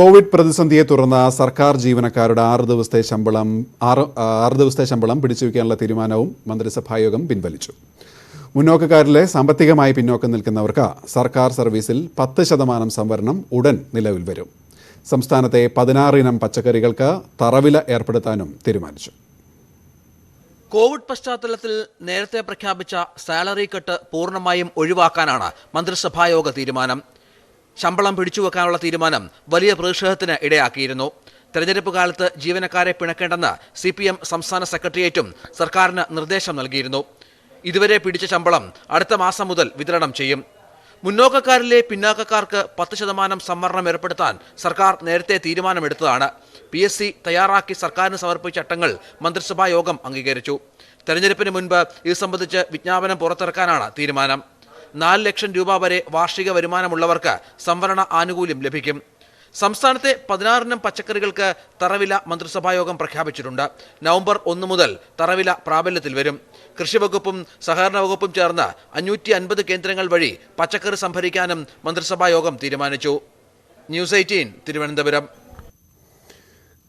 Covid പ്രതിസന്ധിയെ തുടർന്ന് സർക്കാർ ജീവനക്കാരുടെ 6 ദിവസത്തെ ശമ്പളം പിടിച്ചുവെക്കാനുള്ള തീരുമാനവും മന്ത്രിസഭായോഗം പിൻവലിച്ചു. മുന്നോക്കക്കാരിലെ സാമ്പത്തികമായി പിന്നോക്കം നിൽക്കുന്നവർക്ക് സർക്കാർ സർവീസിൽ 10% സംവരണം ഉടൻ നിലവിൽ വരും. സംസ്ഥാനത്തെ 16 ഇനം പച്ചക്കറികൾക്ക് തറവില ഏർപ്പെടുത്താനും തീരുമാനിച്ചു. കോവിഡ് പശ്ചാത്തലത്തിൽ നേരത്തെ പ്രഖ്യാപിച്ച സാലറി കട്ട് പൂർണ്ണമായും ഒഴിവാക്കാനാണ് മന്ത്രിസഭായോഗ തീരുമാനം. ശമ്പളം പിടിച്ചുവെക്കാനുള്ള തീരുമാനം വലിയ പ്രതിഷേധത്തിന് ഇടയാക്കിയിരുന്നു. തെരഞ്ഞെടുപ്പ് കാലത്ത് ജീവനക്കാരെ പിണക്കേണ്ടെന്ന് CPM സംസ്ഥാന സെക്രട്ടേറിയറ്റും സർക്കാരിന് നിർദ്ദേശം നൽകിയിരുന്നു. ഇതുവരെ പിടിച്ച ശമ്പളം അടുത്ത മാസം മുതൽ വിതരണം ചെയ്യും. മുന്നോക്കക്കാരിലെ പിന്നാക്കക്കാർക്ക് 10% സംവരണം ഏർപ്പെടുത്താൻ സർക്കാർ നേരത്തെ തീരുമാനമെടുത്തതാണ്. PSC തയ്യാറാക്കി സർക്കാരിന് സമർപ്പിച്ച ചട്ടങ്ങൾ മന്ത്രിസഭാ യോഗം അംഗീകരിച്ചു. തെരഞ്ഞെടുപ്പിന് മുൻപ് ഇത് സംബന്ധിച്ച് വിജ്ഞാപനം പുറത്തിറക്കാനാണ് തീരുമാനം. 4 ലക്ഷം രൂപ വരെ വാർഷിക വരുമാനമുള്ളവർക്ക് സംവരണ ആനുകൂല്യം ലഭിക്കും. സംസ്ഥാനത്തെ 16 ഇനം പച്ചക്കറികൾക്ക് തറവില മന്ത്രിസഭായോഗം പ്രഖ്യാപിച്ചിട്ടുണ്ട്. നവംബർ 1 മുതൽ തറവില പ്രാബല്യത്തിൽ വരും. കൃഷിവകുപ്പും സഹകരണ വകുപ്പും ചേർന്ന് 550 കേന്ദ്രങ്ങൾ വഴി പച്ചക്കറി സംഭരിക്കാനും മന്ത്രിസഭായോഗം തീരുമാനിച്ചു. ന്യൂസ് 18 തിരുവനന്തപുരം.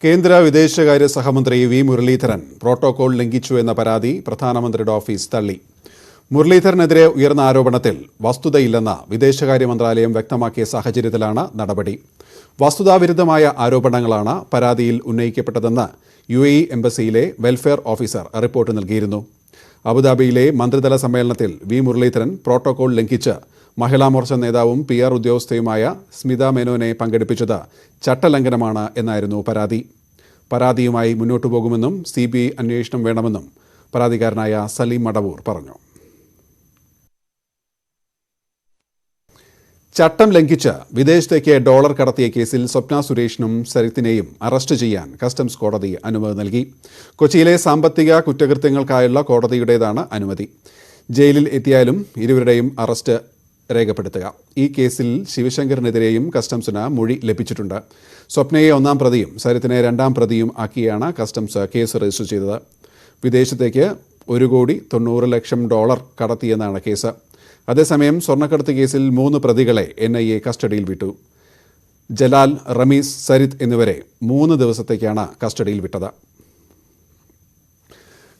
കേന്ദ്ര വിദേശകാര്യ സഹമന്ത്രി V. മുരളീധരൻ പ്രോട്ടോകോൾ ലംഘിച്ചു എന്ന പരാതി പ്രധാനമന്ത്രിയുടെ ഓഫീസ് തള്ളി. മുരളീധരനെതിരെ ഉയർന്ന ആരോപണത്തിൽ വസ്തുതയില്ലെന്ന് വിദേശകാര്യ മന്ത്രാലയം വ്യക്തമാക്കിയ സാഹചര്യത്തിലാണ് നടപടി. വസ്തുതാവിരുദ്ധമായ ആരോപണങ്ങളാണ് പരാതിയിൽ ഉന്നയിക്കപ്പെട്ടതെന്ന് UAE എംബസിയിലെ വെൽഫെയർ ഓഫീസർ റിപ്പോർട്ട് നൽകിയിരുന്നു. അബുദാബിയിലെ മന്ത്രിതല സമ്മേളനത്തിൽ V. മുരളീധരൻ പ്രോട്ടോകോൾ ലംഘിച്ച് മഹിളാ മോർച്ച നേതാവും PR ഉദ്യോഗസ്ഥയുമായ സ്മിത മേനോനെ പങ്കെടുപ്പിച്ചത് ചട്ടലംഘനമാണ് എന്നായിരുന്നു പരാതി. പരാതിയുമായി മുന്നോട്ടു പോകുമെന്നും CBI അന്വേഷണം വേണമെന്നും പരാതിക്കാരനായ സലീം മടവൂർ പറഞ്ഞു. ചട്ടം ലംഘിച്ച് വിദേശത്തേക്ക് ഡോളർ കടത്തിയ കേസിൽ സ്വപ്ന സുരേഷിനും സരിത്തിനെയും അറസ്റ്റ് ചെയ്യാൻ കസ്റ്റംസ് കോടതി അനുമതി നൽകി. കൊച്ചിയിലെ സാമ്പത്തിക കുറ്റകൃത്യങ്ങൾക്കായുള്ള കോടതിയുടേതാണ് അനുമതി. ജയിലിൽ എത്തിയാലും ഇരുവരുടെയും അറസ്റ്റ് രേഖപ്പെടുത്തുക. ഈ കേസിൽ ശിവശങ്കറിനെതിരെയും കസ്റ്റംസിന് മൊഴി ലഭിച്ചിട്ടുണ്ട്. സ്വപ്നയെ 1-ാം പ്രതിയും സരിത്തിനെ 2-ാം പ്രതിയും ആക്കിയാണ് കസ്റ്റംസ് കേസ് രജിസ്റ്റർ ചെയ്തത്. വിദേശത്തേക്ക് $1,90,00,000 കടത്തിയെന്നാണ് കേസ്. അതേസമയം സ്വർണ്ണക്കടത്ത് കേസിൽ 3 പ്രതികളെ NIA കസ്റ്റഡിയിൽ വിട്ടു. ജലാൽ, റമീസ്, സരിത്ത് എന്നിവരെ 3 ദിവസത്തേക്കാണ് കസ്റ്റഡിയിൽ വിട്ടത്.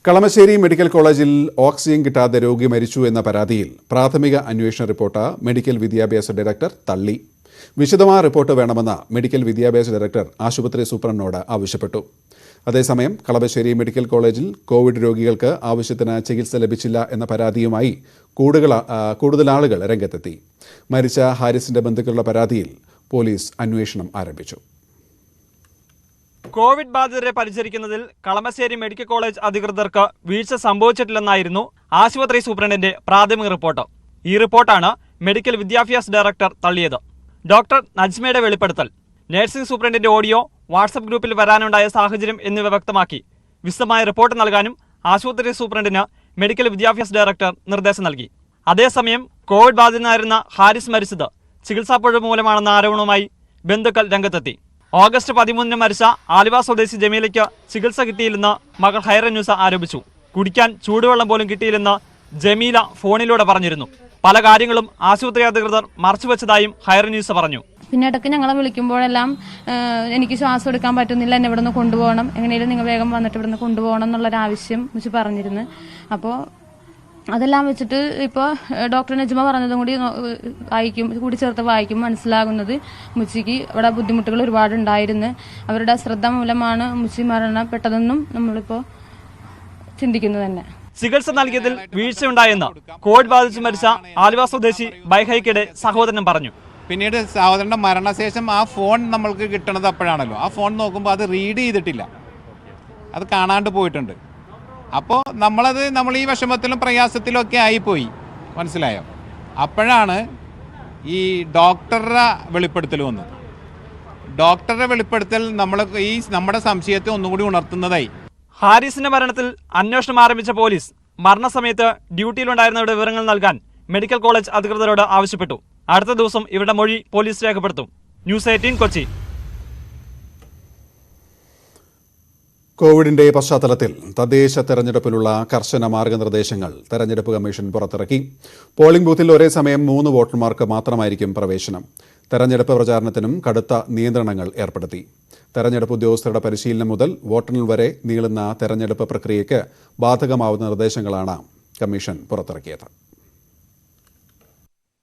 കളമശ്ശേരി മെഡിക്കൽ കോളേജിൽ ഓക്സിജൻ കിട്ടാതെ രോഗി മരിച്ചു എന്ന പരാതിയിൽ പ്രാഥമിക അന്വേഷണ റിപ്പോർട്ട് മെഡിക്കൽ വിദ്യാഭ്യാസ ഡയറക്ടർ തള്ളി. വിശദമായ റിപ്പോർട്ട് വേണമെന്ന് മെഡിക്കൽ വിദ്യാഭ്യാസ ഡയറക്ടർ ആശുപത്രി സൂപ്രണ്ടിനോട് ആവശ്യപ്പെട്ടു. അതേസമയം കളമശ്ശേരി മെഡിക്കൽ കോളേജിൽ കോവിഡ് രോഗികൾക്ക് ആവശ്യത്തിന് ചികിത്സ ലഭിച്ചില്ല എന്ന പരാതിയുമായി കൂടുതൽ ആളുകൾ രംഗത്തെത്തി. മരിച്ച ഹാരിസിന്റെ ബന്ധുക്കളുടെ പരാതിയിൽ പോലീസ് അന്വേഷണം ആരംഭിച്ചു. കോവിഡ് ബാധിതരെ പരിചരിക്കുന്നതിൽ കളമശ്ശേരി മെഡിക്കൽ കോളേജ് അധികൃതർക്ക് വീഴ്ച സംഭവിച്ചിട്ടില്ലെന്നായിരുന്നു ആശുപത്രി സൂപ്രണ്ടിന്റെ പ്രാഥമിക റിപ്പോർട്ട്. ഈ റിപ്പോർട്ടാണ് മെഡിക്കൽ വിദ്യാഭ്യാസ ഡയറക്ടർ തള്ളിയത്. ഡോക്ടർ നജ്മയുടെ വെളിപ്പെടുത്തൽ, നഴ്സിംഗ് സൂപ്രണ്ടിന്റെ ഓഡിയോ വാട്സപ്പ് ഗ്രൂപ്പിൽ വരാനുണ്ടായ സാഹചര്യം എന്നിവ വ്യക്തമാക്കി വിശദമായ റിപ്പോർട്ട് നൽകാനും ആശുപത്രി സൂപ്രണ്ടിന് മെഡിക്കൽ വിദ്യാഭ്യാസ ഡയറക്ടർ നിർദ്ദേശം നൽകി. അതേസമയം കോവിഡ് ബാധിതനായിരുന്ന ഹാരിസ് മരിച്ചത് ചികിത്സാപ്പിഴവ് മൂലമാണെന്ന ആരോപണവുമായി ബന്ധുക്കൾ രംഗത്തെത്തി. ഓഗസ്റ്റ് 13 മരിച്ച ആലുവ സ്വദേശി ജമീലയ്ക്ക് ചികിത്സ കിട്ടിയില്ലെന്ന് മകൾ ഹൈറന്യൂസ ആരോപിച്ചു. കുടിക്കാൻ ചൂടുവെള്ളം പോലും കിട്ടിയില്ലെന്ന് ജമീല ഫോണിലൂടെ പറഞ്ഞിരുന്നു. പല കാര്യങ്ങളും ആശുപത്രി അധികൃതർ മറച്ചുവെച്ചതായും ഹൈറന്യൂസ പറഞ്ഞു. പിന്നെ ഇടയ്ക്ക് ഞങ്ങളെ വിളിക്കുമ്പോഴെല്ലാം എനിക്ക് ശ്വാസം എടുക്കാൻ പറ്റുന്നില്ല, എന്നെ ഇവിടുന്ന് കൊണ്ടുപോകണം, എങ്ങനെയും നിങ്ങൾ വേഗം വന്നിട്ട് ഇവിടുന്ന് കൊണ്ടുപോകണം എന്നുള്ളൊരാവശ്യം വെച്ച് പറഞ്ഞിരുന്നു. അപ്പോൾ അതെല്ലാം വെച്ചിട്ട് ഇപ്പോൾ ഡോക്ടർ നജ്മ പറഞ്ഞതും കൂടി ചേർത്ത് വായിക്കും മനസ്സിലാകുന്നത് മുച്ചിക്ക് ഇവിടെ ബുദ്ധിമുട്ടുകൾ ഒരുപാട് ഉണ്ടായിരുന്നു. അവരുടെ അശ്രദ്ധ മൂലമാണ് മുച്ചി മരണപ്പെട്ടതെന്നും നമ്മളിപ്പോൾ ചിന്തിക്കുന്നത് തന്നെ. ചികിത്സ നൽകിയതിൽ വീഴ്ചയുണ്ടായെന്ന് കോവിഡ് ബാധിച്ച് മരിച്ച ആലുവ സ്വദേശി ബൈഹൈക്കയുടെ സഹോദരൻ പറഞ്ഞു. പിന്നീട് സഹോദരന്റെ മരണശേഷം ആ ഫോൺ നമ്മൾക്ക് കിട്ടണത് അപ്പോഴാണല്ലോ. ആ ഫോൺ നോക്കുമ്പോൾ അത് റീഡ് ചെയ്തിട്ടില്ല, അത് കാണാണ്ട് പോയിട്ടുണ്ട്. അപ്പോൾ നമ്മൾ ഈ വിഷമത്തിലും പ്രയാസത്തിലും ഒക്കെ ആയിപ്പോയി, മനസ്സിലായോ? അപ്പോഴാണ് ഈ ഡോക്ടറുടെ വെളിപ്പെടുത്തൽ വന്നത്. ഡോക്ടറുടെ വെളിപ്പെടുത്തൽ നമ്മുടെ സംശയത്തെ ഒന്നുകൂടി ഉണർത്തുന്നതായി. ഹാരിസിന്റെ മരണത്തിൽ അന്വേഷണം ആരംഭിച്ച പോലീസ് മരണസമയത്ത് ഡ്യൂട്ടിയിലുണ്ടായിരുന്നവരുടെ വിവരങ്ങൾ നൽകാൻ മെഡിക്കൽ കോളേജ് അധികൃതരോട് ആവശ്യപ്പെട്ടു. അടുത്ത ദിവസം ഇവരുടെ മൊഴി പോലീസ് രേഖപ്പെടുത്തും. ന്യൂസ് 18 കൊച്ചി. കോവിഡിന്റെ പശ്ചാത്തലത്തിൽ തദ്ദേശ തെരഞ്ഞെടുപ്പിനുള്ള കർശന മാർഗനിർദ്ദേശങ്ങൾ തെരഞ്ഞെടുപ്പ് കമ്മീഷൻ പുറത്തിറക്കി. പോളിംഗ് ബൂത്തിൽ ഒരേ സമയം 3 വോട്ടർമാർക്ക് മാത്രമായിരിക്കും പ്രവേശനം. തെരഞ്ഞെടുപ്പ് പ്രചാരണത്തിനും കടുത്ത നിയന്ത്രണങ്ങൾ ഏർപ്പെടുത്തി. തെരഞ്ഞെടുപ്പ് ഉദ്യോഗസ്ഥരുടെ പരിശീലനം മുതൽ വോട്ടെണ്ണൽ വരെ നീളുന്ന തെരഞ്ഞെടുപ്പ് പ്രക്രിയയ്ക്ക് ബാധകമാവുന്ന നിർദ്ദേശങ്ങളാണ് കമ്മീഷൻ പുറത്തിറക്കിയത്.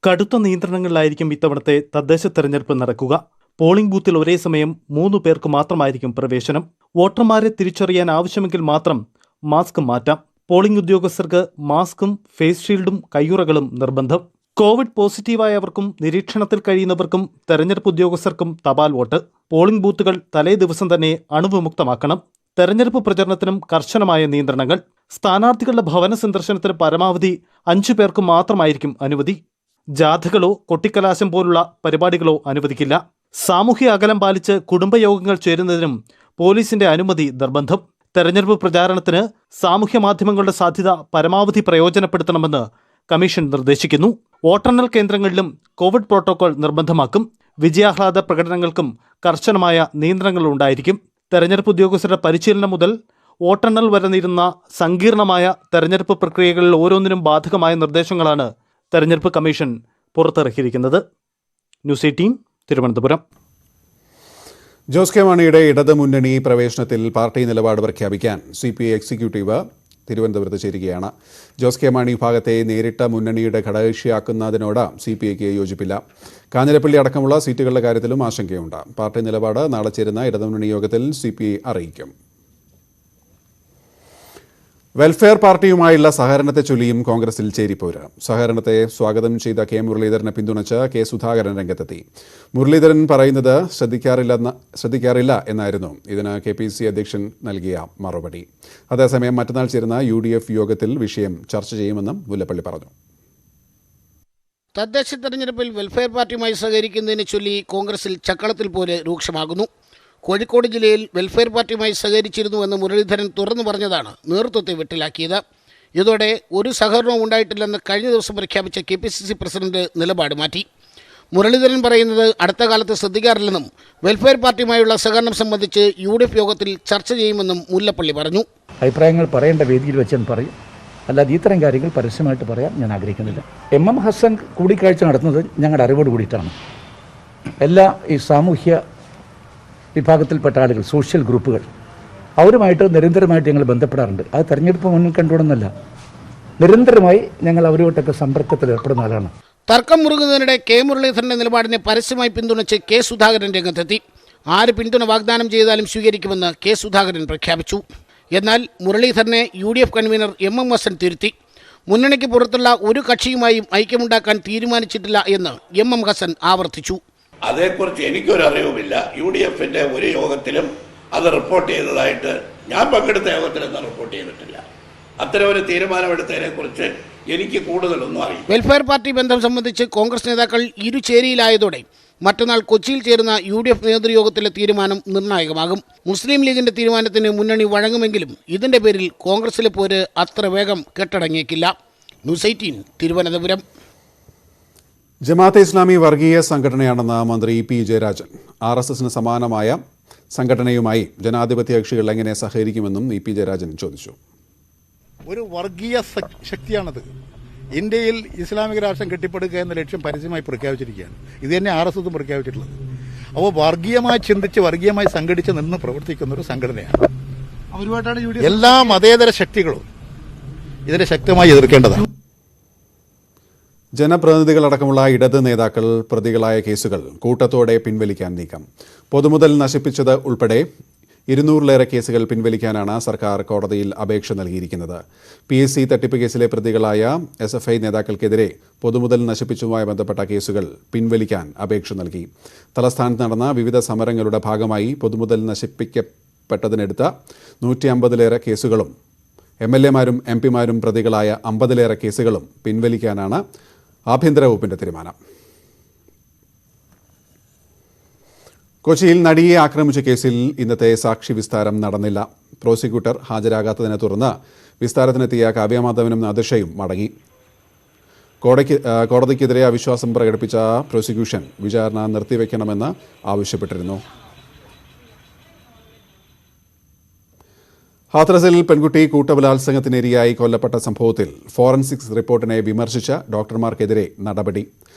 കടുത്ത നിയന്ത്രണങ്ങളിലായിരിക്കും ഇത്തവണത്തെ തദ്ദേശ തെരഞ്ഞെടുപ്പ് നടക്കുക. പോളിംഗ് ബൂത്തിൽ ഒരേ സമയം 3 പേർക്ക് മാത്രമായിരിക്കും പ്രവേശനം. വോട്ടർമാരെ തിരിച്ചറിയാൻ ആവശ്യമെങ്കിൽ മാത്രം മാസ്ക് മാറ്റാം. പോളിംഗ് ഉദ്യോഗസ്ഥർക്ക് മാസ്കും ഫേസ് ഷീൽഡും കയ്യുറകളും നിർബന്ധം. കോവിഡ് പോസിറ്റീവായവർക്കും നിരീക്ഷണത്തിൽ കഴിയുന്നവർക്കും തെരഞ്ഞെടുപ്പ് ഉദ്യോഗസ്ഥർക്കും തപാൽ വോട്ട്. പോളിംഗ് ബൂത്തുകൾ തലേ ദിവസം തന്നെ അണുവിമുക്തമാക്കണം. തെരഞ്ഞെടുപ്പ് പ്രചരണത്തിനും കർശനമായ നിയന്ത്രണങ്ങൾ. സ്ഥാനാർത്ഥികളുടെ ഭവന സന്ദർശനത്തിന് പരമാവധി 5 പേർക്ക് മാത്രമായിരിക്കും അനുമതി. ജാഥകളോ കൊട്ടിക്കലാശം പോലുള്ള പരിപാടികളോ അനുവദിക്കില്ല. സാമൂഹ്യ അകലം പാലിച്ച് കുടുംബയോഗങ്ങൾ ചേരുന്നതിനും പോലീസിന്റെ അനുമതി നിർബന്ധം. തെരഞ്ഞെടുപ്പ് പ്രചാരണത്തിന് സാമൂഹ്യ മാധ്യമങ്ങളുടെ സാധ്യത പരമാവധി പ്രയോജനപ്പെടുത്തണമെന്ന് കമ്മീഷൻ നിർദ്ദേശിക്കുന്നു. വോട്ടെണ്ണൽ കേന്ദ്രങ്ങളിലും കോവിഡ് പ്രോട്ടോകോൾ നിർബന്ധമാക്കും. വിജയാഹ്ലാദ പ്രകടനങ്ങൾക്കും കർശനമായ നിയന്ത്രണങ്ങൾ ഉണ്ടായിരിക്കും. തെരഞ്ഞെടുപ്പ് ഉദ്യോഗസ്ഥരുടെ പരിശീലനം മുതൽ വോട്ടെണ്ണൽ വരെ നീളുന്ന സങ്കീർണമായ തെരഞ്ഞെടുപ്പ് പ്രക്രിയകളിൽ ഓരോന്നിനും ബാധകമായ നിർദ്ദേശങ്ങളാണ് തെരഞ്ഞെടുപ്പ് കമ്മീഷൻ പുറത്തിറക്കിയിരിക്കുന്നത്. ന്യൂസ് 18 തിരുവനന്തപുരം. ജോസ് കെ മാണിയുടെ ഇടതുമുന്നണി പ്രവേശനത്തിൽ പാർട്ടി നിലപാട് പ്രഖ്യാപിക്കാൻ CPI എക്സിക്യൂട്ടീവ് തിരുവനന്തപുരത്ത് ചേരുകയാണ്. ജോസ് കെ മാണി വിഭാഗത്തെ നേരിട്ട മുന്നണിയുടെ ഘടകകക്ഷിയാക്കുന്നതിനോട് CPIക്ക് യോജിപ്പില്ല. കാഞ്ഞിരപ്പള്ളി അടക്കമുള്ള സീറ്റുകളുടെ കാര്യത്തിലും ആശങ്കയുണ്ട്. പാർട്ടി നിലപാട് നാളെ ചേരുന്ന ഇടതുമുന്നണി യോഗത്തിൽ CPI അറിയിക്കും. വെൽഫെയർ പാർട്ടിയുമായുള്ള സഹകരണത്തെ ചൊല്ലിയും കോൺഗ്രസിൽ ചേരിപ്പോര്. സഹകരണത്തെ സ്വാഗതം ചെയ്ത കെ മുരളീധരനെ പിന്തുണച്ച് കെ സുധാകരൻ രംഗത്തെത്തി. മുരളീധരൻ പറയുന്നത് ശ്രദ്ധിക്കാറില്ല എന്നായിരുന്നു ഇതിന് KPCC അധ്യക്ഷൻ നൽകിയ മറുപടി. അതേസമയം മറ്റന്നാൾ ചേരുന്ന UDF യോഗത്തിൽ വിഷയം ചർച്ച ചെയ്യുമെന്നും മുല്ലപ്പള്ളി പറഞ്ഞു. തദ്ദേശ തെരഞ്ഞെടുപ്പിൽ വെൽഫെയർ പാർട്ടിയുമായി സഹകരിക്കുന്നതിനെ ചൊല്ലി കോൺഗ്രസിൽ ചക്കളത്തിൽ പോലെ രൂക്ഷമാകുന്നു. കോഴിക്കോട് ജില്ലയിൽ വെൽഫെയർ പാർട്ടിയുമായി സഹകരിച്ചിരുന്നുവെന്ന് മുരളീധരൻ തുറന്നു പറഞ്ഞതാണ് നേതൃത്വത്തെ വെട്ടിലാക്കിയത്. ഇതോടെ ഒരു സഹകരണവും ഉണ്ടായിട്ടില്ലെന്ന് കഴിഞ്ഞ ദിവസം പ്രഖ്യാപിച്ച KPCC പ്രസിഡന്റ് നിലപാട് മാറ്റി. മുരളീധരൻ പറയുന്നത് അടുത്ത കാലത്ത് ശ്രദ്ധിക്കാറില്ലെന്നും വെൽഫെയർ പാർട്ടിയുമായുള്ള സഹകരണം സംബന്ധിച്ച് UDF യോഗത്തിൽ ചർച്ച ചെയ്യുമെന്നും മുല്ലപ്പള്ളി പറഞ്ഞു. അഭിപ്രായങ്ങൾ പറയേണ്ട വേദിയിൽ വെച്ചാൽ പറയും, അല്ലാതെ ഇത്തരം കാര്യങ്ങൾ പരസ്യമായിട്ട് പറയാൻ ഞാൻ ആഗ്രഹിക്കുന്നില്ല. MM ഹസൻ കൂടിക്കാഴ്ച നടത്തുന്നത് ഞങ്ങളുടെ അറിവോട് കൂടിയിട്ടാണ്. എല്ലാ ഈ സാമൂഹ്യ വിഭാഗത്തിൽപ്പെട്ട ആളുകൾ, സോഷ്യൽ ഗ്രൂപ്പുകൾ, അവരുമായിട്ട് നിരന്തരമായിട്ട് ഞങ്ങൾ ബന്ധപ്പെടാറുണ്ട്. അത് തെരഞ്ഞെടുപ്പ് മുന്നിൽ കണ്ടുകൊണ്ടെന്നല്ല, നിരന്തരമായി ഞങ്ങൾ അവരുമായിട്ടൊക്കെ സമ്പർക്കത്തിൽ ഏർപ്പെടുന്ന ആളാണ്. തർക്കം മുറുകുന്നതിനിടെ കെ മുരളീധരന്റെ നിലപാടിനെ പരസ്യമായി പിന്തുണച്ച് കെ സുധാകരൻ രംഗത്തെത്തി. ആര് പിന്തുണ വാഗ്ദാനം ചെയ്താലും സ്വീകരിക്കുമെന്ന് കെ സുധാകരൻ പ്രഖ്യാപിച്ചു. എന്നാൽ മുരളീധരനെ UDF കൺവീനർ MM ഹസൻ തിരുത്തി. മുന്നണിക്ക് പുറത്തുള്ള ഒരു കക്ഷിയുമായും ഐക്യമുണ്ടാക്കാൻ തീരുമാനിച്ചിട്ടില്ല എന്ന് MM ഹസൻ ആവർത്തിച്ചു. അതേക്കുറിച്ച് എനിക്കൊരറിവുമില്ല. UDFന്റെ ഒരു യോഗത്തിലും അത് റിപ്പോർട്ട് ചെയ്തതായിട്ട്, ഞാൻ പങ്കെടുത്ത യോഗത്തിലൊന്നും റിപ്പോർട്ട് ചെയ്തിട്ടില്ല. അത്തരം ഒരു തീരുമാനമെടുത്തതിനെക്കുറിച്ച് എനിക്ക് കൂടുതലൊന്നും അറിയില്ല. വെൽഫെയർ പാർട്ടി ബന്ധം സംബന്ധിച്ച് കോൺഗ്രസ് നേതാക്കൾ ഇരുചേരിയിലായതോടെ മറ്റന്നാൾ കൊച്ചിയിൽ ചേരുന്ന UDF നേതൃയോഗത്തിലെ തീരുമാനം നിർണായകമാകും. മുസ്ലിം ലീഗിന്റെ തീരുമാനത്തിന് മുന്നണി വഴങ്ങുമെങ്കിലും ഇതിന്റെ പേരിൽ കോൺഗ്രസിലെ പോര് അത്ര വേഗം കെട്ടടങ്ങിയേക്കില്ല. ന്യൂസ് 18 തിരുവനന്തപുരം. ജമാഅത്തെ ഇസ്ലാമി വർഗീയ സംഘടനയാണെന്ന മന്ത്രി P ജയരാജൻ. RSSന് സമാനമായ സംഘടനയുമായി ജനാധിപത്യ കക്ഷികൾ എങ്ങനെ സഹകരിക്കുമെന്നും P ജയരാജൻ ചോദിച്ചു. ഒരു വർഗീയ ശക്തിയാണത്. ഇന്ത്യയിൽ ഇസ്ലാമിക രാഷ്ട്രം കെട്ടിപ്പടുക്കുക എന്ന ലക്ഷ്യം പരസ്യമായി പ്രഖ്യാപിച്ചിരിക്കുകയാണ്. ഇത് തന്നെ RSSും പ്രഖ്യാപിച്ചിട്ടുള്ളത്. അപ്പോൾ വർഗീയമായി ചിന്തിച്ച് വർഗീയമായി സംഘടിച്ച് നിന്ന് പ്രവർത്തിക്കുന്ന ഒരു സംഘടനയാണ്. എല്ലാ മതേതര ശക്തികളും ഇതിനെ ശക്തമായി എതിർക്കേണ്ടതാണ്. ജനപ്രതിനിധികളടക്കമുള്ള ഇടത് നേതാക്കൾ പ്രതികളായ കേസുകൾ കൂട്ടത്തോടെ പിൻവലിക്കാൻ നീക്കം. പൊതുമുതൽ നശിപ്പിച്ചത് ഉൾപ്പെടെ 200-ലേറെ കേസുകൾ പിൻവലിക്കാനാണ് സർക്കാർ കോടതിയിൽ അപേക്ഷ നൽകിയിരിക്കുന്നത്. PSC തട്ടിപ്പ് കേസിലെ പ്രതികളായ SFI നേതാക്കൾക്കെതിരെ പൊതുമുതൽ നശിപ്പിച്ചതുമായി ബന്ധപ്പെട്ട കേസുകൾ പിൻവലിക്കാൻ അപേക്ഷ നൽകി. തലസ്ഥാനത്ത് നടന്ന വിവിധ സമരങ്ങളുടെ ഭാഗമായി പൊതുമുതൽ നശിപ്പിക്കപ്പെട്ടതിനെടുത്ത 150-ലേറെ കേസുകളും MLA-മാരും MP-മാരും പ്രതികളായ 50-ലേറെ കേസുകളും പിൻവലിക്കാനാണ് ആഭ്യന്തര വകുപ്പിന്റെ തീരുമാനം. കൊച്ചിയിൽ നടിയെ ആക്രമിച്ച കേസിൽ ഇന്നത്തെ സാക്ഷി വിസ്താരം നടന്നില്ല. പ്രോസിക്യൂട്ടർ ഹാജരാകാത്തതിനെ തുടർന്ന് വിസ്താരത്തിനെത്തിയ കാവ്യമാധവനും നാദിർഷയും മടങ്ങി. കോടതിക്കെതിരെ അവിശ്വാസം പ്രകടിപ്പിച്ച പ്രോസിക്യൂഷൻ വിചാരണ നിർത്തിവെക്കണമെന്ന് ആവശ്യപ്പെട്ടിരുന്നു. ഹാത്രസിൽ പെൺകുട്ടി കൂട്ടബലാത്സംഗത്തിനിരയായി കൊല്ലപ്പെട്ട സംഭവത്തിൽ ഫോറൻസിക്സ് റിപ്പോർട്ടിനെ വിമർശിച്ച ഡോക്ടർമാർക്കെതിരെ നടപടി.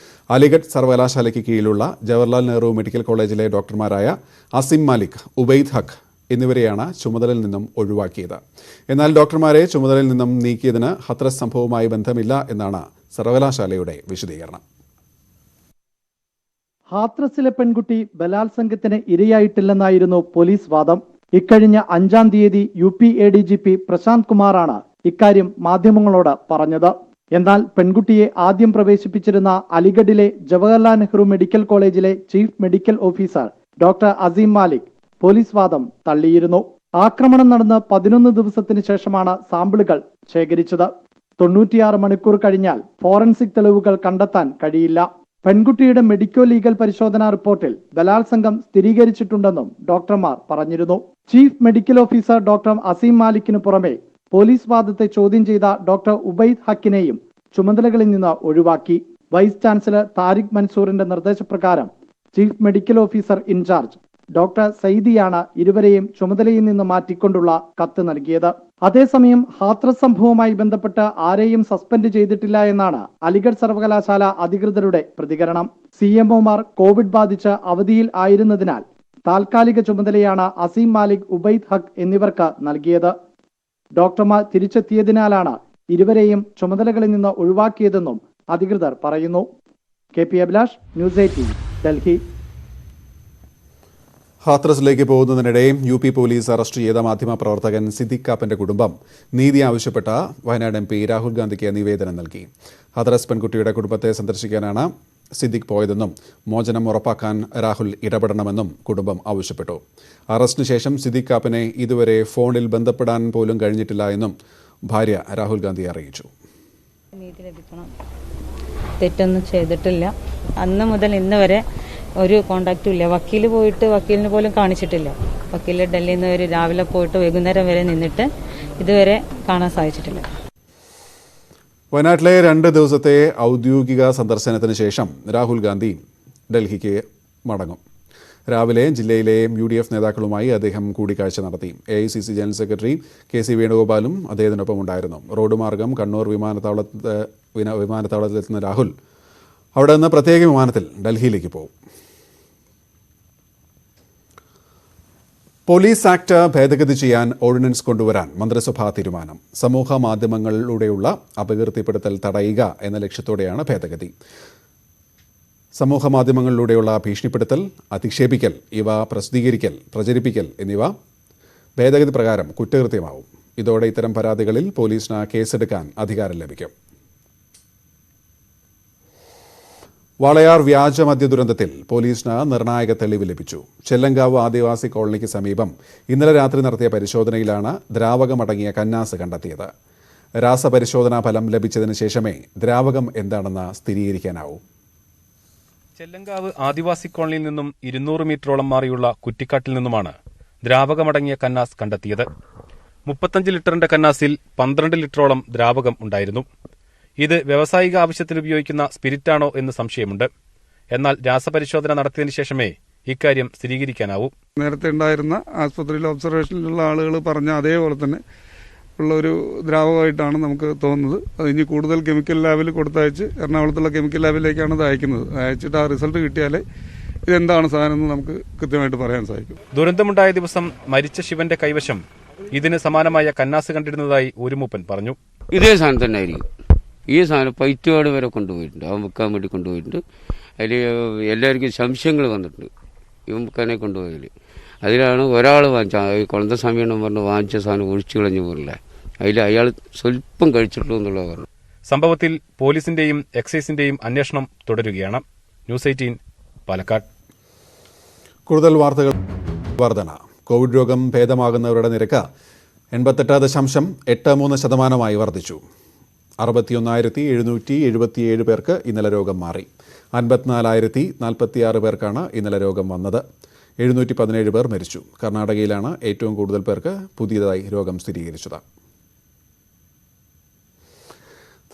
അലിഗഡ് സർവകലാശാലയ്ക്ക് കീഴിലുള്ള ജവഹർലാൽ നെഹ്റു മെഡിക്കൽ കോളേജിലെ ഡോക്ടർമാരായ അസിം മാലിക്, ഉബൈദ് ഹക്ക് എന്നിവരെയാണ് ചുമതലയിൽ നിന്നും ഒഴിവാക്കിയത്. എന്നാൽ ഡോക്ടർമാരെ ചുമതലയിൽ നിന്നും നീക്കിയതിന് ഹത്രസ് സംഭവവുമായി ബന്ധമില്ല എന്നാണ് സർവകലാശാലയുടെ വിശദീകരണം. ഹാത്രസിലെ പെൺകുട്ടി ബലാത്സംഗത്തിന് ഇരയായിട്ടില്ലെന്നായിരുന്നു പോലീസ് വാദം. ഇക്കഴിഞ്ഞ 5-ാം തീയതി UP ADGP പ്രശാന്ത് കുമാറാണ് ഇക്കാര്യം മാധ്യമങ്ങളോട് പറഞ്ഞത്. എന്നാൽ പെൺകുട്ടിയെ ആദ്യം പ്രവേശിപ്പിച്ചിരുന്ന അലിഗഡിലെ ജവഹർലാൽ നെഹ്റു മെഡിക്കൽ കോളേജിലെ chief medical officer doctor Azeem Malik police വാദം തള്ളിയിരുന്നു. ആക്രമണം നടന്ന് 11 ദിവസത്തിന് ശേഷമാണ് സാമ്പിളുകൾ ശേഖരിച്ചത്. 96 മണിക്കൂർ കഴിഞ്ഞാൽ ഫോറൻസിക് തെളിവുകൾ കണ്ടെത്താൻ കഴിയില്ല. പെൺകുട്ടിയുടെ മെഡിക്കോ ലീഗൽ പരിശോധനാ റിപ്പോർട്ടിൽ ബലാത്സംഗം സ്ഥിരീകരിച്ചിട്ടുണ്ടെന്നും ഡോക്ടർമാർ പറഞ്ഞിരുന്നു. Chief medical officer doctor Aseem മാലിക്കിന് പുറമെ പോലീസ് വാദത്തെ ചോദ്യം ചെയ്ത ഡോക്ടർ ഉബൈദ് ഹക്കിനെയും ചുമതലകളിൽ നിന്ന് ഒഴിവാക്കി. വൈസ് ചാൻസലർ താരിഖ് മൻസൂറിന്റെ നിർദ്ദേശപ്രകാരം chief medical officer incharge doctor സൈദിയാണ് ഇരുവരെയും ചുമതലയിൽ നിന്ന് മാറ്റിക്കൊണ്ടുള്ള കത്ത് നൽകിയത്. അതേസമയം ഹാത്രസ് സംഭവവുമായി ബന്ധപ്പെട്ട് ആരെയും സസ്പെൻഡ് ചെയ്തിട്ടില്ല എന്നാണ് അലിഗഡ് സർവകലാശാല അധികൃതരുടെ പ്രതികരണം. CMOമാർ കോവിഡ് ബാധിച്ച് അവധിയിൽ ആയിരുന്നതിനാൽ താൽക്കാലിക ചുമതലയാണ് അസീം മാലിക്, ഉബൈദ് ഹക്ക് എന്നിവർക്ക് നൽകിയത്. ഡോക്ടർമാർ തിരിച്ചെത്തിയതിനാലാണ് ഇരുവരെയും ചുമതലകളിൽ നിന്ന് ഒഴിവാക്കിയതെന്നും അധികൃതർ പറയുന്നു. KP Abhilash, news 18, Delhi. ഹാത്രസിലേക്ക് പോകുന്നതിനിടെ UP പോലീസ് അറസ്റ്റ് ചെയ്ത മാധ്യമപ്രവർത്തകൻ സിദ്ദിഖ് കാപ്പന്റെ കുടുംബം നീതി ആവശ്യപ്പെട്ട വയനാട് MP രാഹുൽ ഗാന്ധിക്ക് നിവേദനം നൽകി. ഹാത്രസ് പെൺകുട്ടിയുടെ കുടുംബത്തെ സന്ദർശിക്കാനാണ് സിദ്ദിഖ് പോയതെന്നും മോചനം ഉറപ്പാക്കാൻ രാഹുൽ ഇടപെടണമെന്നും കുടുംബം ആവശ്യപ്പെട്ടു. അറസ്റ്റിന് ശേഷം സിദ്ദിഖ് കാപ്പനെ ഇതുവരെ ഫോണിൽ ബന്ധപ്പെടാൻ പോലും കഴിഞ്ഞിട്ടില്ല എന്നും ഭാര്യ രാഹുൽ ഗാന്ധി അറിയിച്ചു. നീതി ലഭിക്കണം, തെറ്റൊന്നും ചെയ്തിട്ടില്ല. അന്ന് മുതൽ ഇന്ന് വരെ ഒരു കോണ്ടാക്റ്റും ഇല്ല. വക്കീലിന് പോലും കാണിച്ചിട്ടില്ല. വക്കീൽ ഡൽഹിയിൽ നിന്ന് ഒരു രാവിലെ പോയിട്ട് വൈകുന്നേരം വരെ നിന്നിട്ട് ഇതുവരെ കാണാൻ സാധിച്ചിട്ടില്ല. വയനാട്ടിലെ 2 ദിവസത്തെ ഔദ്യോഗിക സന്ദർശനത്തിന് ശേഷം രാഹുൽ ഗാന്ധി ഡൽഹിക്ക് മടങ്ങും. രാവിലെ ജില്ലയിലെ UDF നേതാക്കളുമായി അദ്ദേഹം കൂടിക്കാഴ്ച നടത്തി. AICC ജനറൽ സെക്രട്ടറി KC വേണുഗോപാലും അദ്ദേഹത്തിനൊപ്പം ഉണ്ടായിരുന്നു. റോഡ് മാർഗം കണ്ണൂർ വിമാനത്താവളത്തിലെത്തുന്ന രാഹുൽ അവിടെ നിന്ന് പ്രത്യേക വിമാനത്തിൽ ഡൽഹിയിലേക്ക് പോകും. പോലീസ് ആക്ട് ഭേദഗതി ചെയ്യാൻ ഓർഡിനൻസ് കൊണ്ടുവരാൻ മന്ത്രിസഭാ തീരുമാനം. സമൂഹ മാധ്യമങ്ങളിലൂടെയുള്ള അപകീർത്തിപ്പെടുത്തൽ തടയുക എന്ന ലക്ഷ്യത്തോടെയാണ് ഭേദഗതി. സമൂഹ മാധ്യമങ്ങളിലൂടെയുള്ള ഭീഷണിപ്പെടുത്തൽ, അധിക്ഷേപിക്കൽ, ഇവ പ്രസിദ്ധീകരിക്കൽ, പ്രചരിപ്പിക്കൽ എന്നിവ ഭേദഗതി പ്രകാരം കുറ്റകൃത്യമാവും. ഇതോടെ ഇത്തരം പരാതികളിൽ പോലീസിന് കേസെടുക്കാൻ അധികാരം ലഭിക്കും. വാളയാർ വ്യാജമദ്യ ദുരന്തത്തിൽ പോലീസിന് നിർണായക തെളിവ് ലഭിച്ചു. ചെല്ലങ്കാവ് ആദിവാസി കോളനിക്ക് സമീപം ഇന്നലെ രാത്രി നടത്തിയ പരിശോധനയിലാണ് ദ്രാവകമടങ്ങിയ കന്നാസ് കണ്ടെത്തിയത്. രാസപരിശോധനാ ഫലം ലഭിച്ചതിന് ശേഷമേ ദ്രാവകം എന്താണെന്ന് സ്ഥിരീകരിക്കാനാവൂ. ചെല്ലങ്കാവ് ആദിവാസി കോളനിയിൽ നിന്നും 200 മീറ്ററോളം മാറിയുള്ള കുറ്റിക്കാട്ടിൽ നിന്നുമാണ് ദ്രാവകമടങ്ങിയ കന്നാസ് കണ്ടെത്തിയത്. 35 ലിറ്ററിന്റെ കന്നാസിൽ 12 ലിറ്ററോളം ദ്രാവകം ഉണ്ടായിരുന്നു. ഇത് വ്യാവസായിക ആവശ്യത്തിന് ഉപയോഗിക്കുന്ന സ്പിരിറ്റാണോ എന്ന് സംശയമുണ്ട്. എന്നാൽ രാസപരിശോധന നടത്തിയതിനു ശേഷമേ ഇക്കാര്യം സ്ഥിരീകരിക്കാനാവൂ. നേരത്തെ ഉണ്ടായിരുന്ന ആശുപത്രിയിൽ ഒബ്സർവേഷനിലുള്ള ആളുകൾ പറഞ്ഞ അതേപോലെ തന്നെ ഉള്ള ഒരു ദ്രാവകമായിട്ടാണ് നമുക്ക് തോന്നുന്നത്. അത് ഇനി കൂടുതൽ കെമിക്കൽ ലാബിൽ കൊടുത്തയച്ച് എറണാകുളത്തുള്ള കെമിക്കൽ ലാബിലേക്കാണ് ഇത് അയക്കുന്നത്. അയച്ചിട്ട് ആ റിസൾട്ട് കിട്ടിയാലേ ഇതെന്താണ് സാധനം എന്ന് നമുക്ക് കൃത്യമായിട്ട് പറയാൻ സാധിക്കും. ദുരന്തമുണ്ടായ ദിവസം മരിച്ച ശിവന്റെ കൈവശം ഇതിന് സമാനമായ കന്നാസ് കണ്ടിരുന്നതായി ഒരു മൂപ്പൻ പറഞ്ഞു. ഇതേ സാധനം തന്നെ ആയിരിക്കും. ഈ സാധനം പൈറ്റുപാട് വരെ കൊണ്ടുപോയിട്ടുണ്ട്. അവൻ വിൽക്കാൻ വേണ്ടി കൊണ്ടുപോയിട്ടുണ്ട്. അതിൽ എല്ലാവർക്കും സംശയങ്ങൾ വന്നിട്ടുണ്ട്. ഇവൻ വിൽക്കാനെ കൊണ്ടുപോയാൽ അതിലാണ് ഒരാൾ വാങ്ങിച്ച കൊളന്തസ്വാമിയെന്നും പറഞ്ഞ് വാങ്ങിച്ച സാധനം ഒഴിച്ചു കളഞ്ഞു പോലില്ല. അതിൽ അയാൾ സ്വല്പം കഴിച്ചിട്ടുള്ളൂ എന്നുള്ളത് പറഞ്ഞു. സംഭവത്തിൽ പോലീസിന്റെയും എക്സൈസിന്റെയും അന്വേഷണം തുടരുകയാണ്. ന്യൂസ് 18 പാലക്കാട്. കൂടുതൽ വാർത്തകൾ. വർധന. കോവിഡ് രോഗം ഭേദമാകുന്നവരുടെ നിരക്ക് 88.83% വർദ്ധിച്ചു. 61,777 പേർക്ക് ഇന്നലെ രോഗം മാറി. 54,046 പേർക്കാണ് ഇന്നലെ രോഗം വന്നത്. 717 പേർ മരിച്ചു. കർണാടകയിലാണ് ഏറ്റവും കൂടുതൽ പേർക്ക് പുതിയതായി രോഗം സ്ഥിരീകരിച്ചത്.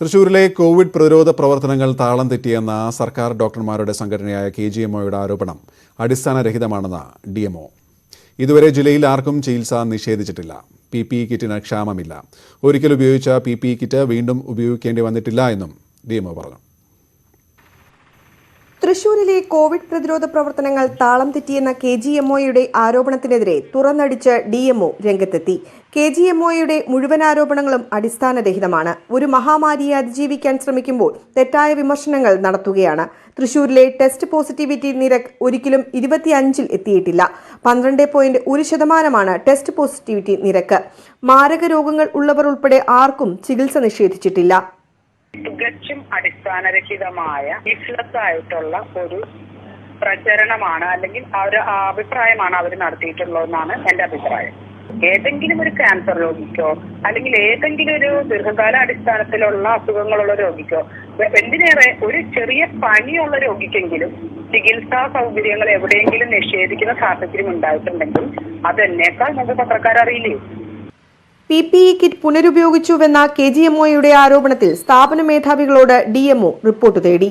തൃശൂരിലെ കോവിഡ് പ്രതിരോധ പ്രവർത്തനങ്ങൾ താളം തെറ്റിയെന്ന സർക്കാർ ഡോക്ടർമാരുടെ സംഘടനയായ KGMOയുടെ ആരോപണം അടിസ്ഥാനരഹിതമാണെന്ന് DMO. ഇതുവരെ ജില്ലയിൽ ആർക്കും ചികിത്സ നിഷേധിച്ചിട്ടില്ല. PPE കിറ്റിന് ക്ഷാമമില്ല. ഒരിക്കൽ ഉപയോഗിച്ച PPE കിറ്റ് വീണ്ടും ഉപയോഗിക്കേണ്ടി വന്നിട്ടില്ല എന്നും DMO പറഞ്ഞു. തൃശൂരിലെ കോവിഡ് പ്രതിരോധ പ്രവർത്തനങ്ങൾ താളം തെറ്റിയെന്ന KGMOയുടെ ആരോപണത്തിനെതിരെ തുറന്നടിച്ച് DMO രംഗത്തെത്തി. KGMOയുടെ മുഴുവൻ ആരോപണങ്ങളും അടിസ്ഥാനരഹിതമാണ്. ഒരു മഹാമാരിയെ അതിജീവിക്കാൻ ശ്രമിക്കുമ്പോൾ തെറ്റായ വിമർശനങ്ങൾ നടത്തുകയാണ്. തൃശൂരിലെ ടെസ്റ്റ് പോസിറ്റിവിറ്റി നിരക്ക് ഒരിക്കലും 25-ൽ എത്തിയിട്ടില്ല. 12.1% ടെസ്റ്റ് പോസിറ്റിവിറ്റി നിരക്ക്. മാരക രോഗങ്ങൾ ഉള്ളവർ ഉൾപ്പെടെ ആർക്കും ചികിത്സ നിഷേധിച്ചിട്ടില്ല. തികച്ചും അടിസ്ഥാനരഹിതമായ ഇഫ്ലത്തായിട്ടുള്ള ഒരു പ്രചരണമാണ്, അല്ലെങ്കിൽ ഒരു അഭിപ്രായമാണ് അവർ നടത്തിയിട്ടുള്ളതെന്നാണ് എൻ്റെ അഭിപ്രായം. ഏതെങ്കിലും ഒരു ക്യാൻസർ രോഗിക്കോ അല്ലെങ്കിൽ ഏതെങ്കിലും ഒരു ദീർഘകാല അടിസ്ഥാനത്തിലുള്ള അസുഖങ്ങളുള്ള രോഗിക്കോ, എന്തിനേറെ ഒരു ചെറിയ പനിയുള്ള രോഗിക്കെങ്കിലും ചികിത്സാ സൗകര്യങ്ങൾ എവിടെയെങ്കിലും നിഷേധിക്കുന്ന സാഹചര്യം ഉണ്ടായിട്ടുണ്ടെങ്കിൽ അതെന്നേക്കാൾ മുമ്പ് പത്രക്കാരറിയില്ലേ? PPE കിറ്റ് പുനരുപയോഗിച്ചുവെന്ന KGMOയുടെ ആരോപണത്തിൽ സ്ഥാപന മേധാവികളോട് DMO റിപ്പോർട്ട് തേടി.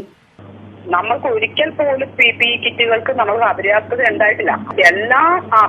നമ്മൾക്ക് ഒരിക്കൽ പോലും PPE കിറ്റുകൾക്ക് നമ്മൾ അപര്യാപ്തത ഉണ്ടായിട്ടില്ല. എല്ലാ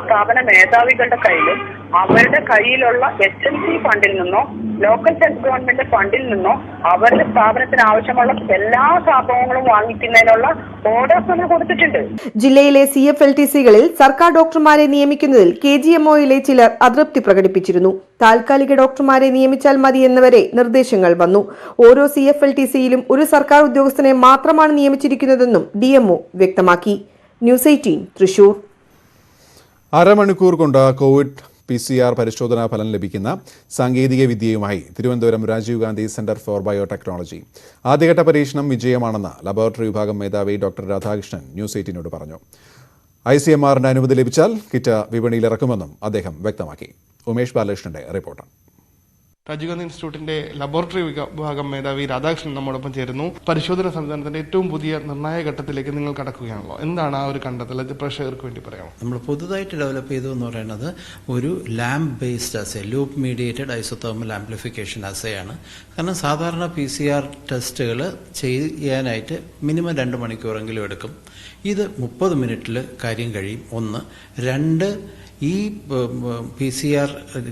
സ്ഥാപന മേധാവികളുടെ കയ്യിലും അവരുടെ കയ്യിലുള്ള HMC ഫണ്ടിൽ നിന്നോ ലോക്കൽ സെൽഫ് ഗവൺമെന്റ് ഫണ്ടിൽ നിന്നോ അവരുടെ സ്ഥാപനത്തിന് ആവശ്യമുള്ള എല്ലാ സംഭവങ്ങളും വാങ്ങിക്കുന്നതിനുള്ള ഓർഡേഴ്സ് നമ്മൾ കൊടുത്തിട്ടുണ്ട്. ജില്ലയിലെ CFLTCകളിൽ സർക്കാർ ഡോക്ടർമാരെ നിയമിക്കുന്നതിൽ KGMOയിലെ ചിലർ അതൃപ്തി പ്രകടിപ്പിച്ചിരുന്നു. താൽക്കാലിക ഡോക്ടർമാരെ നിയമിച്ചാൽ മതിയെന്നവരെ നിർദ്ദേശങ്ങൾ വന്നു. ഓരോ CFLTCയിലും ഒരു സർക്കാർ ഉദ്യോഗസ്ഥനെ മാത്രമാണ് നിയമിച്ചിരിക്കുന്നതെന്നും DMO വ്യക്തമാക്കി. ന്യൂസ് 18 തൃശൂർ. അരമണിക്കൂർ കൊണ്ട് കോവിഡ് PCR പരിശോധനാ ഫലം ലഭിക്കുന്ന സാങ്കേതിക വിദ്യയുമായി Thiruvananthapuram Rajiv Gandhi centre for biotechnology. ആദ്യഘട്ട പരീക്ഷണം വിജയമാണെന്ന് ലബോറട്ടറി വിഭാഗം മേധാവി ഡോക്ടർ രാധാകൃഷ്ണൻ ന്യൂസ് 18നോട് പറഞ്ഞു. ICMRന്റെ അനുമതി ലഭിച്ചാൽ കിറ്റ് വിപണിയിലിറക്കുമെന്നും അദ്ദേഹം വ്യക്തമാക്കി. ഉമേഷ് ബാലകൃഷ്ണന്റെ റിപ്പോർട്ട്. രാജീവ് ഗാന്ധി ഇൻസ്റ്റിറ്റ്യൂട്ടിന്റെ ലബോറട്ടറി വിഭാഗം മേധാവി രാധാകൃഷ്ണൻ നമ്മോടൊപ്പം ചേരുന്നു. പരിശോധന സംവിധാനത്തിന്റെ ഏറ്റവും പുതിയ നിർണായക ഘട്ടത്തിലേക്ക് നിങ്ങൾ കടക്കുകയാണല്ലോ. എന്താണ് ആ ഒരു കണ്ടെത്തൽ? അത് പ്രേക്ഷകർക്ക് വേണ്ടി പറയാമോ? നമ്മൾ പുതുതായിട്ട് ഡെവലപ്പ് ചെയ്തു എന്ന് പറയുന്നത് ഒരു LAMP based assay, loop mediated isothermal amplification assay ആണ്. കാരണം സാധാരണ PCR ടെസ്റ്റുകൾ ചെയ്യാനായിട്ട് മിനിമം 2 മണിക്കൂറെങ്കിലും എടുക്കും. ഇത് 30 മിനിറ്റിൽ കാര്യം കഴിയും. 1. 2, ഈ PCR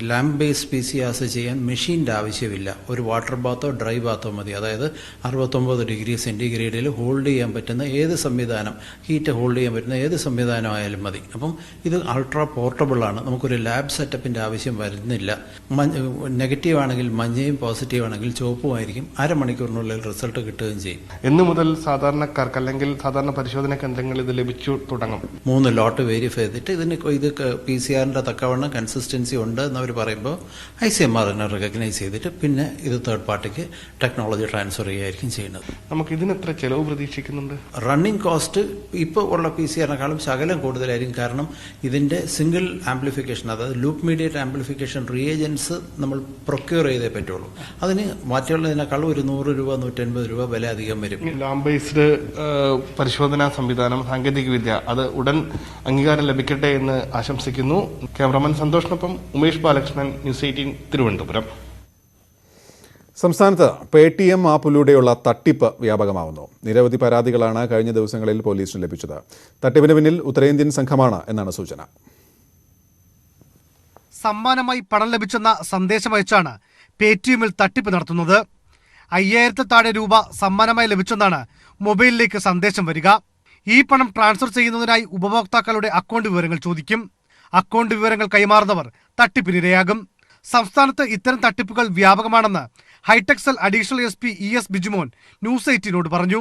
ലാമ്പ് ബേസ്ഡ് PCRs ചെയ്യാൻ മെഷീൻ്റെ ആവശ്യമില്ല. ഒരു വാട്ടർ ബാത്തോ ഡ്രൈ ബാത്തോ മതി. അതായത് 69 ഡിഗ്രി സെൻറ്റിഗ്രേഡിൽ ഹോൾഡ് ചെയ്യാൻ പറ്റുന്ന ഏത് സംവിധാനം, ഹീറ്റ് ഹോൾഡ് ചെയ്യാൻ പറ്റുന്ന ഏത് സംവിധാനം ആയാലും മതി. അപ്പം ഇത് അൾട്രാ പോർട്ടബിളാണ്. നമുക്കൊരു ലാബ് സെറ്റപ്പിൻ്റെ ആവശ്യം വരുന്നില്ല. നെഗറ്റീവ് ആണെങ്കിൽ മഞ്ഞയും പോസിറ്റീവ് ആണെങ്കിൽ ചുവപ്പുമായിരിക്കും. അരമണിക്കൂറിനുള്ളിൽ റിസൾട്ട് കിട്ടുകയും ചെയ്യും. എന്ന് മുതൽ സാധാരണക്കാർക്ക് അല്ലെങ്കിൽ സാധാരണ പരിശോധന കേന്ദ്രങ്ങൾ ഇത് ലഭിച്ചു തുടങ്ങും? 3 ലോട്ട് വെരിഫൈ ചെയ്തിട്ട് ഇത് PCR-ന്റെ തക്കവണ്ണം കൺസിസ്റ്റൻസി ഉണ്ട് എന്നവർ പറയുമ്പോൾ ICMR-നെ റെക്കഗ്നൈസ് ചെയ്തിട്ട് പിന്നെ ഇത് തേർഡ് പാർട്ടിക്ക് ടെക്നോളജി ട്രാൻസ്ഫർ ചെയ്യുകയായിരിക്കും ചെയ്യുന്നത്. നമുക്ക് ഇതിന് എത്ര ചെലവ് പ്രതീക്ഷിക്കുന്നുണ്ട്? റണ്ണിങ് കോസ്റ്റ് ഇപ്പോൾ ഉള്ള PCR-നെക്കാളും ശകലം കൂടുതലായിരിക്കും. കാരണം ഇതിന്റെ സിംഗിൾ ആംപ്ലിഫിക്കേഷൻ, അതായത് ലൂപ്പ് മീഡിയേറ്റ് ആംപ്ലിഫിക്കേഷൻ റിയേജൻസ് നമ്മൾ പ്രൊക്യൂർ ചെയ്തേ പറ്റുള്ളൂ. അതിന് മറ്റുള്ളതിനേക്കാളും ഒരു 100 രൂപ 150 രൂപ വില അധികം വരും. ലാമ്പ് ബേസ്ഡ് പരിശോധനാ സംവിധാനം, സാങ്കേതിക വിദ്യ അത് ഉടൻ അംഗീകാരം ലഭിക്കട്ടെ എന്ന് ആശംസിക്കുന്നു. ക്യാമറമാൻ സന്തോഷിനൊപ്പം ഉമേഷ് ബാലകൃഷ്ണൻ, ന്യൂസ് 18 തിരുവനന്തപുരം. സംസ്ഥാനത്ത് പേടിഎം ആപ്പിലൂടെയുള്ള തട്ടിപ്പ് വ്യാപകമാവുന്നു. നിരവധി പരാതികളാണ് കഴിഞ്ഞ ദിവസങ്ങളിൽ പോലീസിന് ലഭിച്ചത്. തട്ടിപ്പിന് പിന്നിൽ ഉത്തരേന്ത്യൻ സംഘമാണ് എന്നാണ് സൂചന. സമ്മാനമായി പണം ലഭിച്ചെന്ന സന്ദേശമയച്ചാണ് പേടിഎമ്മിൽ തട്ടിപ്പ് നടത്തുന്നത്. 5000-ൽ താഴെ രൂപ സമ്മാനമായി ലഭിച്ചെന്നാണ് മൊബൈലിലേക്ക് സന്ദേശം വരിക. ഈ പണം ട്രാൻസ്ഫർ ചെയ്യുന്നതിനായി ഉപഭോക്താക്കളുടെ അക്കൗണ്ട് വിവരങ്ങൾ ചോദിക്കും. അക്കൗണ്ട് വിവരങ്ങൾ കൈമാറുന്നവർ തട്ടിപ്പിനിരയാകും. സംസ്ഥാനത്ത് ഇത്തരം തട്ടിപ്പുകൾ വ്യാപകമാണെന്ന് hi-tech cell additional SP ES Bijumon news 18നോട് പറഞ്ഞു.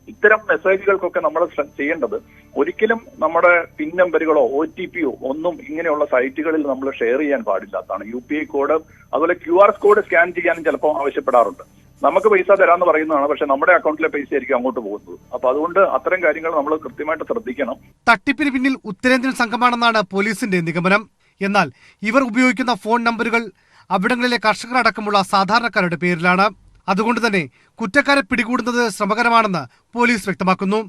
ഇത്തരം മെസ്സേജുകൾക്കൊക്കെ നമ്മൾ ചെയ്യേണ്ടത് ഒരിക്കലും നമ്മുടെ പിൻ നമ്പറുകളോ OTPയോ ഒന്നും ഇങ്ങനെയുള്ള സൈറ്റുകളിൽ നമ്മൾ ഷെയർ ചെയ്യാൻ പാടില്ലാത്തതാണ്. UPI കോഡ് അതുപോലെ QR കോഡ് സ്കാൻ ചെയ്യാനും ചിലപ്പോൾ ആവശ്യപ്പെടാറുണ്ട്. നമുക്ക് പൈസ തരാമെന്ന് പറയുന്നതാണ്, പക്ഷെ നമ്മുടെ അക്കൗണ്ടിലെ പൈസ ആയിരിക്കും അങ്ങോട്ട് പോകുന്നത്. അപ്പൊ അതുകൊണ്ട് അത്തരം കാര്യങ്ങൾ നമ്മൾ കൃത്യമായിട്ട് ശ്രദ്ധിക്കണം. തട്ടിപ്പിന് പിന്നിൽ ഉത്തരേന്ത്യൻ സംഘമാണെന്നാണ് പോലീസിന്റെ നിഗമനം. എന്നാൽ ഇവർ ഉപയോഗിക്കുന്ന ഫോൺ നമ്പറുകൾ അവിടങ്ങളിലെ കർഷകരടക്കമുള്ള സാധാരണക്കാരുടെ പേരിലാണ്. അതുകൊണ്ട് തന്നെ കുറ്റക്കാരെ പിടികൂടുന്നത് ശ്രമകരമാണെന്ന് പോലീസ് വ്യക്തമാക്കുന്നു.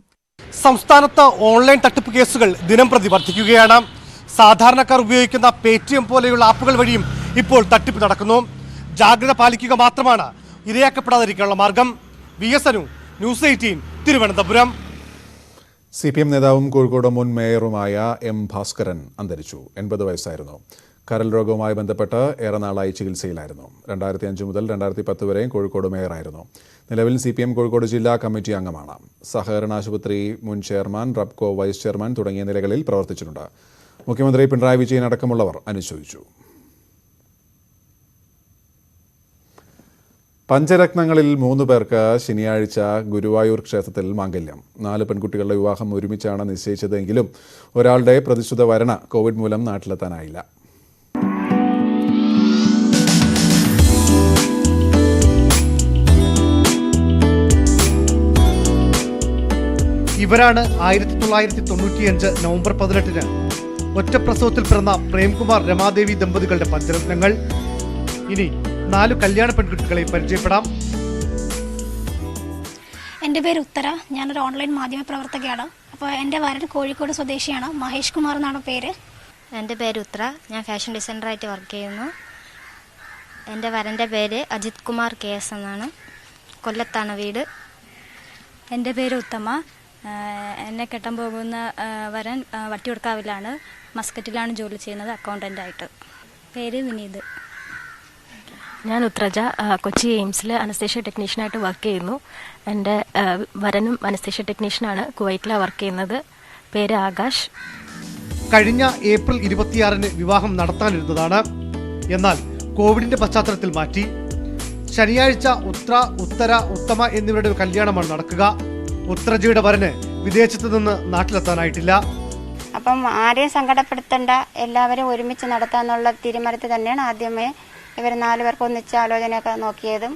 സംസ്ഥാനത്ത് ഓൺലൈൻ തട്ടിപ്പ് കേസുകൾ ദിനംപ്രതി വർദ്ധിക്കുകയാണ്. സാധാരണക്കാർ ഉപയോഗിക്കുന്ന പേടിഎം പോലെയുള്ള ആപ്പുകൾ വഴിയും ഇപ്പോൾ തട്ടിപ്പ് നടക്കുന്നു. ജാഗ്രത പാലിക്കുക മാത്രമാണ് ഇരയാക്കപ്പെടാതിരിക്കാനുള്ള മാർഗം. VS Anu, news 18 Thiruvananthapuram. CPM നേതാവും കോഴിക്കോട് മുൻ മേയറുമായ M ഭാസ്കരൻ അന്തരിച്ചു. 80 വയസ്സായിരുന്നു. കരൾ രോഗവുമായി ബന്ധപ്പെട്ട് ഏറെ നാളായി ചികിത്സയിലായിരുന്നു. 2005 മുതൽ 2010 വരെയും കോഴിക്കോട് മേയറായിരുന്നു. നിലവിൽ CPM കോഴിക്കോട് ജില്ലാ കമ്മിറ്റി അംഗമാണ്. സഹകരണ ആശുപത്രി മുൻ ചെയർമാൻ, റബ്കോ വൈസ് ചെയർമാൻ തുടങ്ങിയ നിലകളിൽ പ്രവർത്തിച്ചിട്ടുണ്ട്. മുഖ്യമന്ത്രി പിണറായി വിജയൻ അടക്കമുള്ളവർ അനുശോചിച്ചു. പഞ്ചരത്നങ്ങളിൽ 3 പേർക്ക് ശനിയാഴ്ച ഗുരുവായൂർ ക്ഷേത്രത്തിൽ മാംഗല്യം. 4 പെൺകുട്ടികളുടെ വിവാഹം ഒരുമിച്ചാണ് നിശ്ചയിച്ചതെങ്കിലും ഒരാളുടെ പ്രതിശ്രുത വരന കോവിഡ് മൂലം നാട്ടിലെത്താനായില്ല. ഇവരാണ് 1995 നവംബർ 18-ന് ഒറ്റപ്രസവത്തിൽ പിറന്ന പ്രേംകുമാർ രമാദേവി ദമ്പതികളുടെ പഞ്ചരത്നങ്ങൾ. ഇനി 4 കല്യാണ പെൺകുട്ടികളെ പരിചയപ്പെടാം. എൻ്റെ പേര് ഉത്തര. ഞാനൊരു ഓൺലൈൻ മാധ്യമ പ്രവർത്തകയാണ്. അപ്പോൾ എൻ്റെ വരൻ കോഴിക്കോട് സ്വദേശിയാണ്. മഹേഷ് കുമാർ എന്നാണ് പേര്. എൻ്റെ പേര് ഉത്തര. ഞാൻ ഫാഷൻ ഡിസൈനറായിട്ട് വർക്ക് ചെയ്യുന്നു. എൻ്റെ വരൻ്റെ പേര് അജിത് കുമാർ KS എന്നാണ്. കൊല്ലത്താണ് വീട്. എൻ്റെ പേര് ഉത്തമ. എന്നെ കെട്ടാൻ പോകുന്ന വരൻ വട്ടിയൂർക്കാവിലാണ്. മസ്കറ്റിലാണ് ജോലി ചെയ്യുന്നത്, അക്കൗണ്ടൻ്റായിട്ട്. പേര് വിനീത്. ഞാൻ ഉത്രജ. കൊച്ചി എയിംസിൽ അനസ്തേഷ്യ ടെക്നീഷ്യനായിട്ട് വർക്ക് ചെയ്യുന്നു. എൻ്റെ വരനും അനസ്തേഷ്യ ടെക്നീഷ്യനാണ്. കുവൈറ്റിലാണ് വർക്ക് ചെയ്യുന്നത്. പേര് ആകാശ്. കഴിഞ്ഞ ഏപ്രിൽ 26-ന് വിവാഹം നടത്താനിരുന്നതാണ്. എന്നാൽ കോവിഡിന്റെ പശ്ചാത്തലത്തിൽ മാറ്റി. ശനിയാഴ്ച ഉത്തര, ഉത്തമ എന്നിവരുടെ കല്യാണമാണ് നടക്കുക. ഉത്രജയുടെ വരന് വിദേശത്ത് നിന്ന് നാട്ടിലെത്താനായിട്ടില്ല. അപ്പം ആരെയും സങ്കടപ്പെടുത്തേണ്ട, എല്ലാവരും ഒരുമിച്ച് നടത്താന്നുള്ള തീരുമാനത്തിൽ തന്നെയാണ് ആദ്യമേ ഇവർ 4 പേർക്ക് ഒന്നിച്ച് ആലോചനയൊക്കെ നോക്കിയതും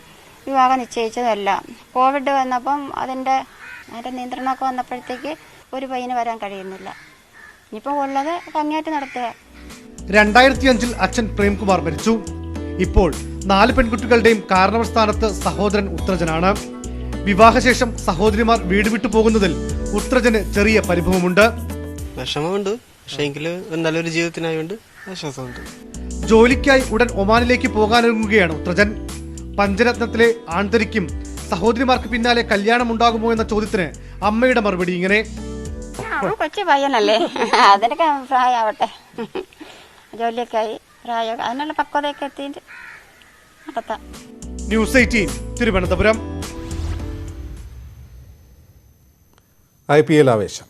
വിവാഹം നിശ്ചയിച്ചതുമെല്ലാം. കോവിഡ് വന്നപ്പം അതിൻ്റെ നിയന്ത്രണമൊക്കെ വന്നപ്പോഴത്തേക്ക് ഒരു പയ്യന് വരാൻ കഴിയുന്നില്ല. ഇനിയിപ്പോൾ ഉള്ളത് ഭംഗിയായിട്ട് നടത്തുക. 2005-ൽ അച്ഛൻ പ്രേംകുമാർ മരിച്ചു. ഇപ്പോൾ 4 പെൺകുട്ടികളുടെയും കാരണവർ സ്ഥാനത്ത് സഹോദരൻ ഉത്രജനാണ്. വിവാഹശേഷം സഹോദരിമാർ വീട് വിട്ടു പോകുന്നതിൽ ഉത്രജന് ചെറിയ പരിഭവമുണ്ട്. വിഷമമുണ്ട്, പക്ഷേ എങ്കിലും നല്ലൊരു ജീവിതത്തിനായോണ്ട് ആശ്വാസമുണ്ട്. ജോലിക്കായി ഉടൻ ഒമാനിലേക്ക് പോകാനൊരുങ്ങുകയാണ് ഉത്രജൻ. പഞ്ചരത്നത്തിലെ ആൺതരിക്കും സഹോദരിമാർക്ക് പിന്നാലെ കല്യാണം ഉണ്ടാകുമോ എന്ന ചോദ്യത്തിന് അമ്മയുടെ മറുപടി ഇങ്ങനെ: കൊച്ചു പയ്യനല്ലേ, അതിനൊക്കെ പ്രായമാവട്ടെ, ജോലിയൊക്കെ ആയി പ്രായം, അതിനുള്ള പക്വതയൊക്കെ എത്തിയിട്ട് നടത്താം. ന്യൂസ് 18 തിരുവനന്തപുരം. IPL ആവേശം.